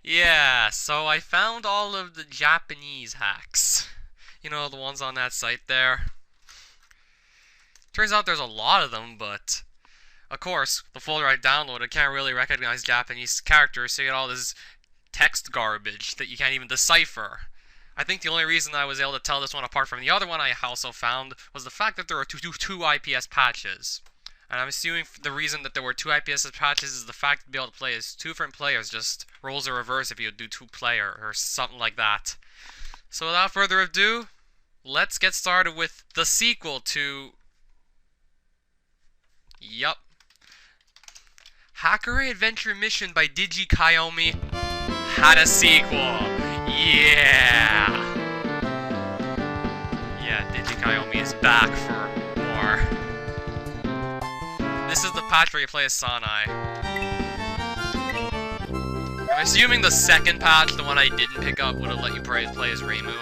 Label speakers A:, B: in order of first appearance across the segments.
A: Yeah, so I found all of the Japanese hacks. You know, the ones on that site there. Turns out there's a lot of them, but of course, the folder I downloaded can't really recognize Japanese characters, so you get all this text garbage that you can't even decipher. I think the only reason I was able to tell this one apart from the other one I also found was the fact that there are two IPS patches. And I'm assuming the reason that there were two IPS patches is the fact to be able to play as two different players, just roles are reversed if you do two-player or something like that. So without further ado, let's get started with the sequel to... Yup. Hakurei Adventure Mission by Digi Kiyomi had a sequel. Yeah! Yeah, Digi Kiyomi is back for more. This is the patch where you play as Sanai. I'm assuming the second patch, the one I didn't pick up, would have let you play as Reimu.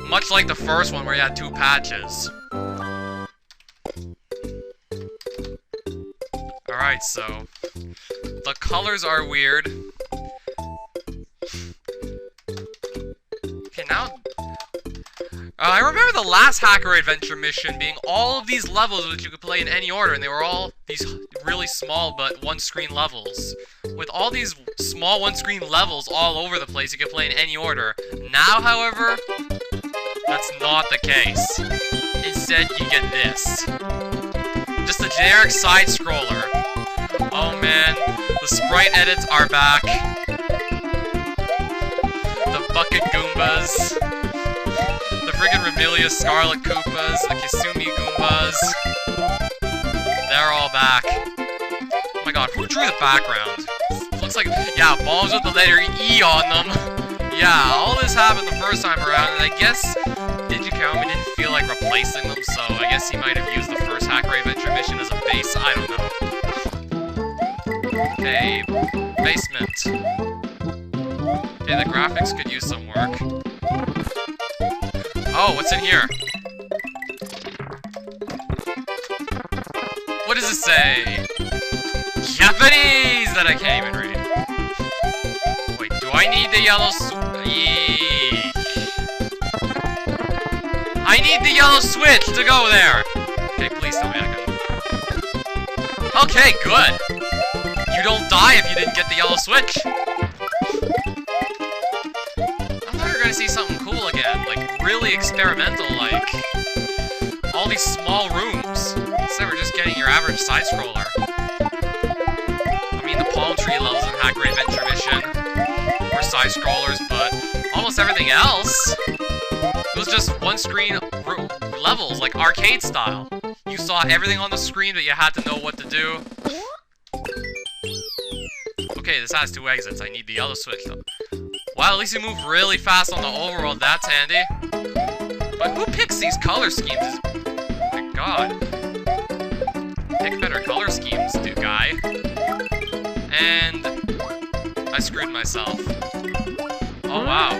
A: Much like the first one where you had two patches. Alright, so the colors are weird. Okay, now... I remember the last Hakurei Adventure Mission being all of these levels which you could play in any order, and they were all these really small but one-screen levels. With all these small one-screen levels all over the place, you could play in any order. Now, however, that's not the case. Instead, you get this. Just a generic side-scroller. Oh man, the sprite edits are back. The Bucket Goombas. The friggin' Remelia Scarlet Koopas. The Kiyomi Goombas. They're all back. Oh my god, who drew the background? Looks like, yeah, bombs with the letter E on them. Yeah, all this happened the first time around, and I guess Digi Kiyomi didn't feel like replacing them, so I guess he might have used the first Hakurei Adventure Mission as a base. I don't know. Okay, basement. Okay, the graphics could use some work. Oh, what's in here? What does it say? Japanese! That I can't even read. Wait, do I need the yellow I need the yellow switch to go there! Okay, please tell me I can... Okay, good! You don't die if you didn't get the yellow switch! I thought we were gonna see something cool again, like really experimental, like all these small rooms. Instead we're just getting your average side-scroller. I mean, the palm tree levels in Hakurei Adventure Mission were side-scrollers, but almost everything else was just one-screen levels, like arcade style. You saw everything on the screen, but you had to know what to do. Okay, this has two exits. I need the yellow switch, though. Wow, at least you move really fast on the overworld. That's handy. But who picks these color schemes? Oh my god. Pick better color schemes, dude, guy. And... I screwed myself. Oh, wow.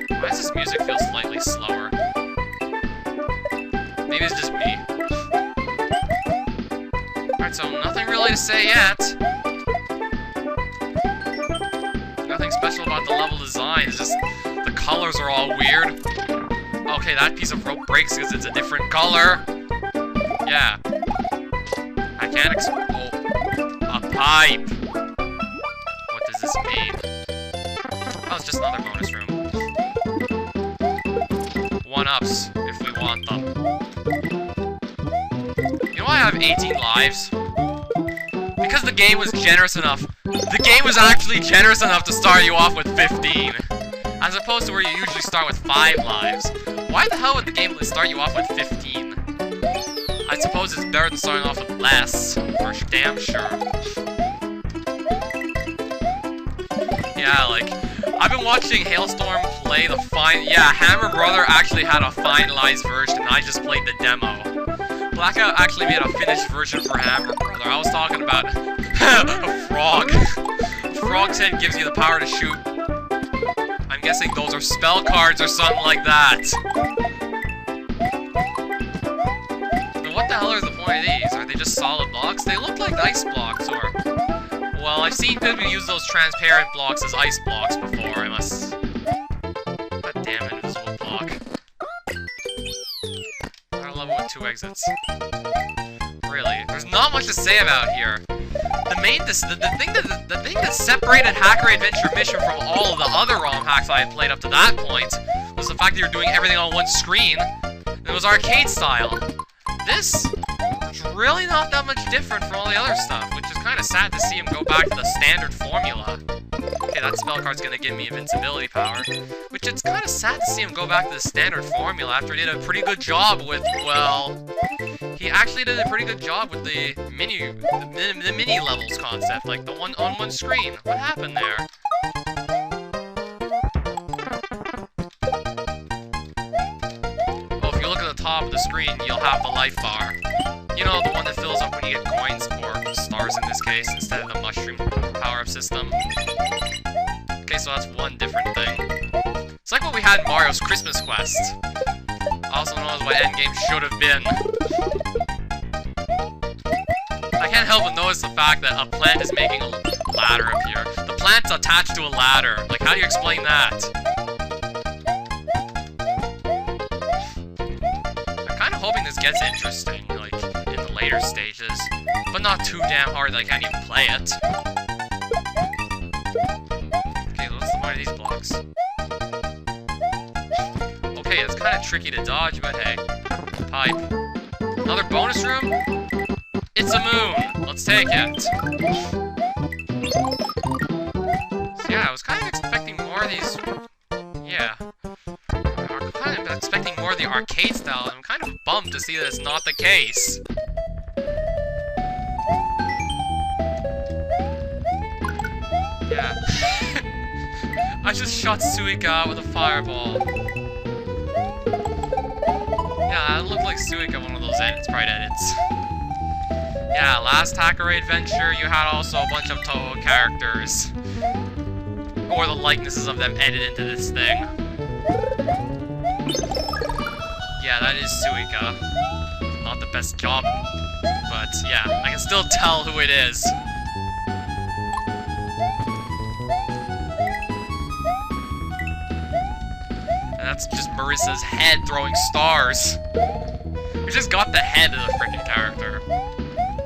A: Why does this music feel slightly slower? Maybe it's just me. Alright, so nothing really to say yet. Nothing special about the level design, it's just the colors are all weird. Okay, that piece of rope breaks because it's a different color. Yeah. I can't oh, a pipe. What does this mean? Oh, it's just another bonus room. One-ups, if we want them. You know why I have 18 lives? Because the game was generous enough. The game was actually generous enough to start you off with 15. As opposed to where you usually start with 5 lives. Why the hell would the game start you off with 15? I suppose it's better than starting off with less, for damn sure. Yeah, like, I've been watching Hailstorm play the yeah, Hammer Brother actually had a finalized version, and I just played the demo. Blackout actually made a finished version for Hammer Brother. I was talking about a frog. A frog's head gives you the power to shoot. I'm guessing those are spell cards or something like that. But what the hell is the point of these? Are they just solid blocks? They look like ice blocks, or... Well, Well, I've seen people use those transparent blocks as ice blocks before, I must... God damn it, invisible block. I love it with 2 exits. Really, there's not much to say about here. The thing that separated Hakurei Adventure Mission from all of the other Romhacks I had played up to that point was the fact that you were doing everything on one screen, and it was arcade style. This was really not that much different from all the other stuff, which is kind of sad to see him go back to the standard formula. Okay, that spell card's gonna give me invincibility power, which it's kind of sad to see him go back to the standard formula after he did a pretty good job with, well... He actually did a pretty good job with the mini levels concept, like the one on one screen. What happened there? Oh, if you look at the top of the screen, you'll have the life bar. You know, the one that fills up when you get coins, or stars in this case, instead of the mushroom power-up system. Okay, so that's one different thing. It's like what we had in Mario's Christmas Quest. Also known as what Endgame should have been. I can't help but notice the fact that a plant is making a ladder up here. The plant's attached to a ladder. Like, how do you explain that? I'm kind of hoping this gets interesting, like, in the later stages. But not too damn hard that I can't even play it. Okay, what's the point of these blocks? Okay, it's kind of tricky to dodge, but hey. Pipe. Another bonus room? It's a moon! Let's take it! So yeah, I was kind of expecting more of these... Yeah. I'm kind of expecting more of the arcade style, and I'm kind of bummed to see that it's not the case. Yeah. I just shot Suika out with a fireball. Yeah, it looked like Suika, one of those sprite edits. Yeah, last Hakurei Adventure, you had also a bunch of Toho characters. Or the likenesses of them edited into this thing. Yeah, that is Suika. Not the best job, but yeah, I can still tell who it is. And that's just Marissa's head throwing stars. We just got the head of the freaking character.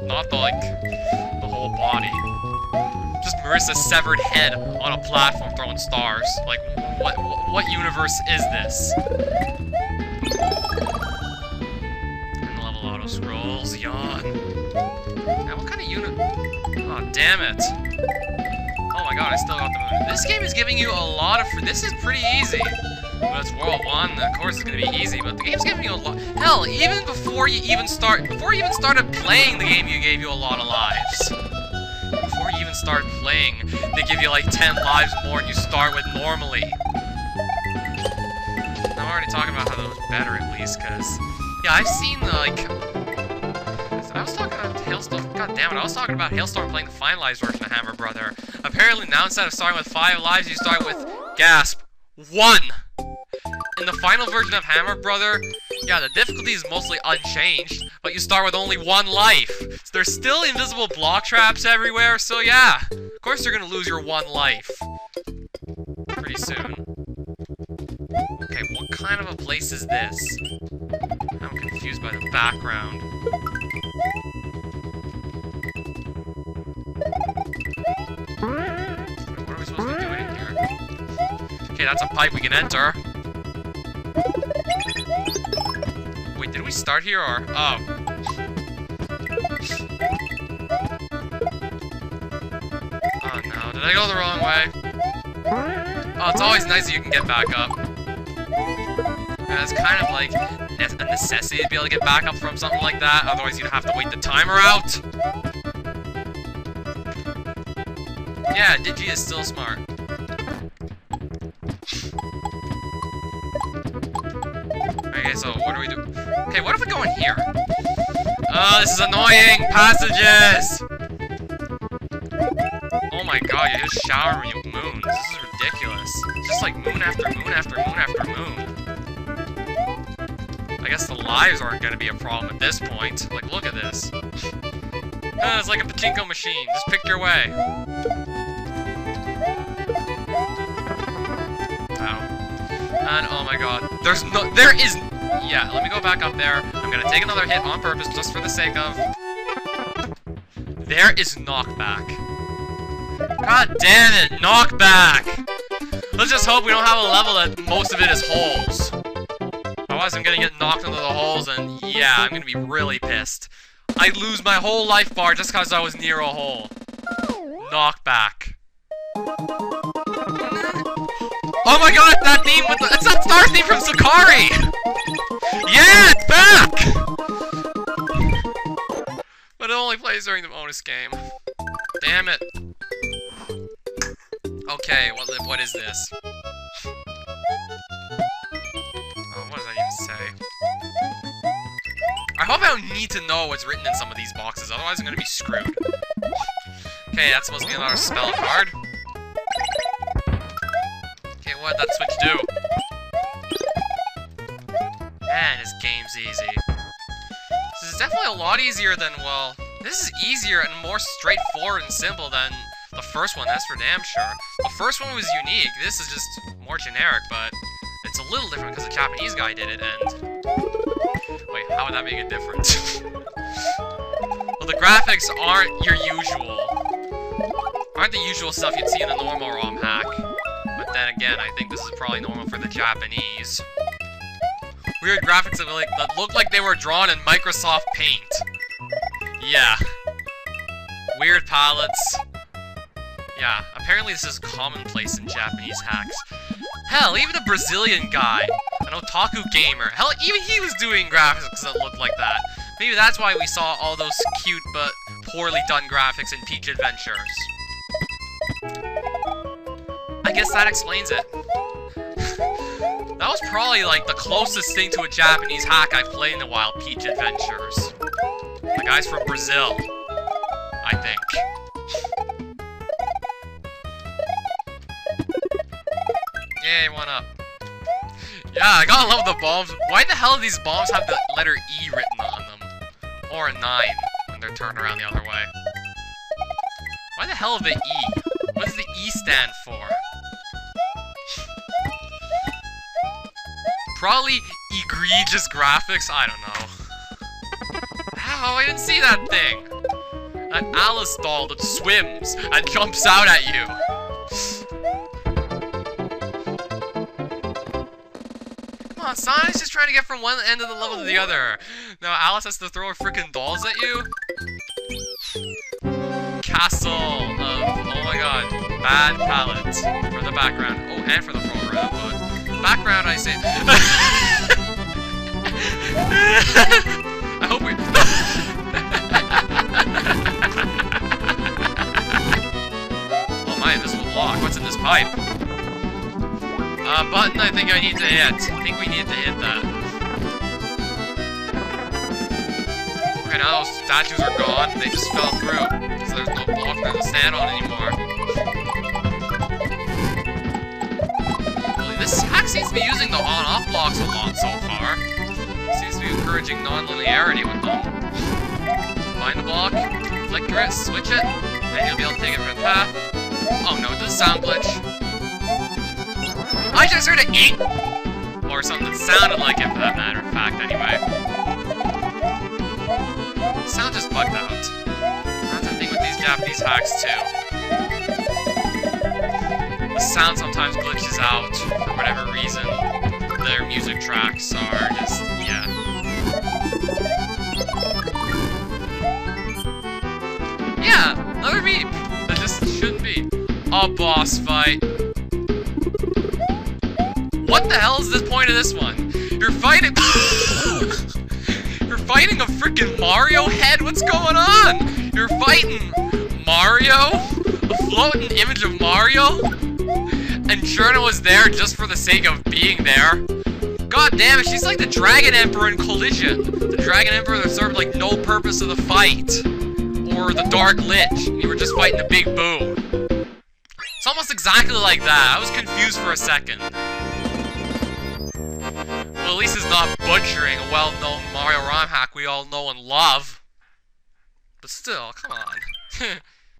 A: Not the, like, the whole body. Just Marissa's severed head on a platform throwing stars. Like, what universe is this? And the level auto scrolls, yawn. Now, what kind of unit? Oh, damn it. Oh my god, I still got the moon. This game is giving you a lot of this is pretty easy. But it's World 1, of course it's gonna be easy, but the game's giving you a lot. Hell, even before you even started playing the game, you gave you a lot of lives. Before you even start playing, they give you like 10 lives more than you start with normally. I'm already talking about how that was better at least, cause yeah, I've seen like I was talking about Hailstorm. God damn it! I was talking about Hailstorm playing the finalized version of Hammer Brother. Apparently now instead of starting with 5 lives, you start with gasp 1. In the final version of Hammer Brother, yeah, the difficulty is mostly unchanged, but you start with only 1 life. So there's still invisible block traps everywhere, so yeah. Of course you're gonna lose your 1 life. Pretty soon. Okay, what kind of a place is this? I'm confused by the background. What are we supposed to be doing here? Okay, that's a pipe we can enter. Wait, did we start here or... Oh. Oh no, did I go the wrong way? Oh, it's always nice that you can get back up. And it's kind of like a necessity to be able to get back up from something like that, otherwise you'd have to wait the timer out. Yeah, Digi is still smart. Okay, so what do we do? Okay, what if we go in here? Oh, this is annoying! Passages! Oh my god, you're just showering me with moons. This is ridiculous. It's just like moon after moon after moon after moon. I guess the lives aren't gonna be a problem at this point. Like, look at this. It's like a pachinko machine. Just pick your way. Ow. And oh my god. There is... Yeah, let me go back up there. I'm gonna take another hit on purpose just for the sake of... There is knockback. God damn it, knockback! Let's just hope we don't have a level that most of it is holes. Otherwise I'm gonna get knocked into the holes and yeah, I'm gonna be really pissed. I'd lose my whole life bar just because I was near a hole. Knockback. Oh my god, that theme with it's that star theme from Sakari! Yeah, it's back! But it only plays during the bonus game. Damn it. Okay, what is this? Oh, what does that even say? I hope I don't need to know what's written in some of these boxes, otherwise I'm gonna be screwed. Okay, that's supposed to be another spell card. Okay, what'd that switch do? Man, this game's easy. This is definitely a lot easier than, well... This is easier and more straightforward and simple than the first one, that's for damn sure. The first one was unique, this is just more generic, but... It's a little different because the Japanese guy did it, and... Wait, how would that make a difference? Well, the graphics aren't your usual. Aren't the usual stuff you'd see in a normal Romhack. But then again, I think this is probably normal for the Japanese. Weird graphics that look like they were drawn in Microsoft Paint. Yeah. Weird palettes. Yeah, apparently this is commonplace in Japanese hacks. Hell, even a Brazilian guy, an otaku gamer, hell, even he was doing graphics that looked like that. Maybe that's why we saw all those cute but poorly done graphics in Peach Adventures. I guess that explains it. That was probably like the closest thing to a Japanese hack I've played in a while, Peach Adventures. The guy's from Brazil, I think. Yay, 1 up. Yeah, I gotta love the bombs. Why the hell do these bombs have the letter E written on them? Or a 9 when they're turned around the other way. Why the hell the E? What does the E stand for? Probably egregious graphics? I don't know. How? I didn't see that thing! An Alice doll that swims and jumps out at you! Come on, Sonic's just trying to get from one end of the level to the other. Now Alice has to throw her freaking dolls at you? Castle of, oh my god, bad palette for the background. Oh, and for the foreground, but background I say... I hope we... Oh my, this will lock. What's in this pipe? Button I think I need to hit. I think we need to hit that. Okay, now those statues are gone. They just fell through. So there's no block there to stand on anymore. Well, this hack seems to be using the on-off blocks a lot so far. Seems to be encouraging non-linearity with them. Find the block, flicker it, switch it, and you'll be able to take it from the path. Oh no, this is a sound glitch. I just heard an 8! Or something that sounded like it, for that matter of fact, anyway. The sound just bugged out. That's the thing with these Japanese hacks, too. The sound sometimes glitches out, for whatever reason. Their music tracks are just, yeah. Yeah, another beep! That just shouldn't be. A boss fight. What the hell is the point of this one? You're fighting... You're fighting a freaking Mario head? What's going on? You're fighting Mario? A floating image of Mario? And Cherna was there just for the sake of being there? God damn it, she's like the Dragon Emperor in Collision. The Dragon Emperor that served like no purpose of the fight. Or the Dark Lich. You were just fighting a big boo. It's almost exactly like that. I was confused for a second. Well, at least it's not butchering a well-known Mario ROM hack we all know and love. But still, come on.